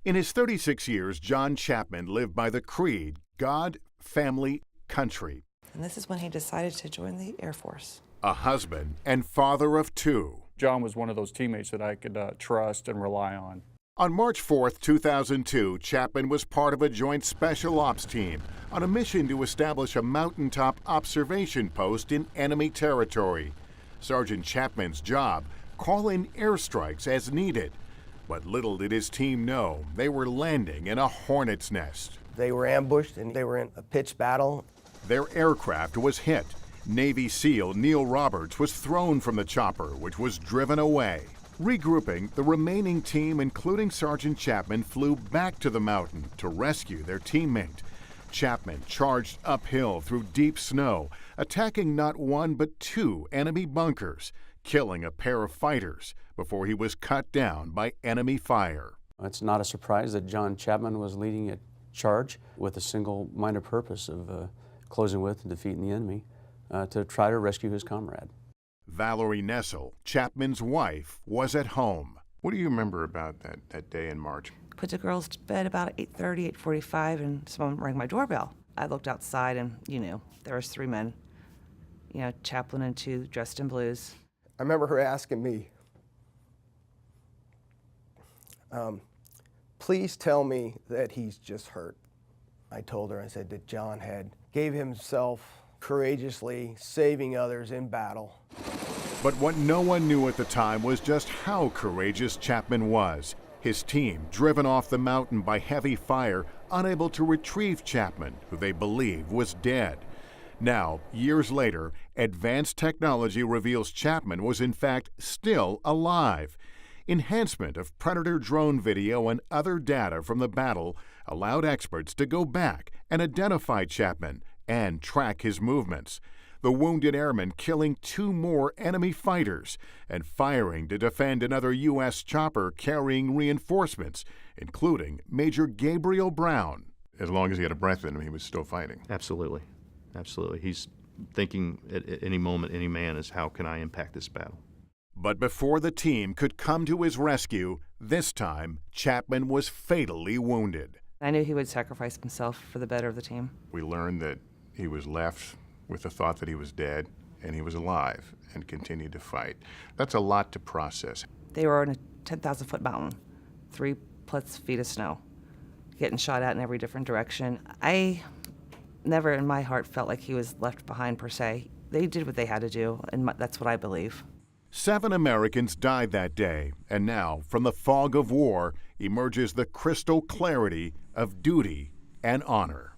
In his 36 years, John Chapman lived by the creed, God, family, country. And this is when he decided to join the Air Force. A husband and father of two. John was one of those teammates that I could trust and rely on. On March 4, 2002, Chapman was part of a joint special ops team on a mission to establish a mountaintop observation post in enemy territory. Sergeant Chapman's job, call in airstrikes as needed. But little did his team know they were landing in a hornet's nest. They were ambushed and they were in a pitched battle. Their aircraft was hit. Navy SEAL Neil Roberts was thrown from the chopper, which was driven away. Regrouping, the remaining team, including Sergeant Chapman, flew back to the mountain to rescue their teammate. Chapman charged uphill through deep snow, attacking not one but two enemy bunkers, killing a pair of fighters before he was cut down by enemy fire. It's not a surprise that John Chapman was leading a charge with a single-minded purpose of closing with and defeating the enemy to try to rescue his comrade. Valerie Nessel, Chapman's wife, was at home. What do you remember about that day in March? Put the girls to bed about 8:30, 8:45, and someone rang my doorbell. I looked outside and, there was three men, Chaplain and two dressed in blues. I remember her asking me, please tell me that he's just hurt. I told her, I said that John gave himself courageously, saving others in battle. But what no one knew at the time was just how courageous Chapman was. His team, driven off the mountain by heavy fire, unable to retrieve Chapman, who they believe was dead. Now, years later, advanced technology reveals Chapman was in fact still alive. Enhancement of Predator drone video and other data from the battle allowed experts to go back and identify Chapman and track his movements. The wounded airman killing two more enemy fighters and firing to defend another U.S. chopper carrying reinforcements, including Major Gabriel Brown. As long as he had a breath in him, he was still fighting. Absolutely. Absolutely. He's thinking at any moment, any man, is how can I impact this battle? But before the team could come to his rescue, this time Chapman was fatally wounded. I knew he would sacrifice himself for the better of the team. We learned that he was left with the thought that he was dead, and he was alive and continued to fight. That's a lot to process. They were on a 10,000-foot mountain, 3+ feet of snow, getting shot at in every different direction. I never in my heart felt like he was left behind per se. They did what they had to do, and that's what I believe. 7 Americans died that day, and now, from the fog of war, emerges the crystal clarity of duty and honor.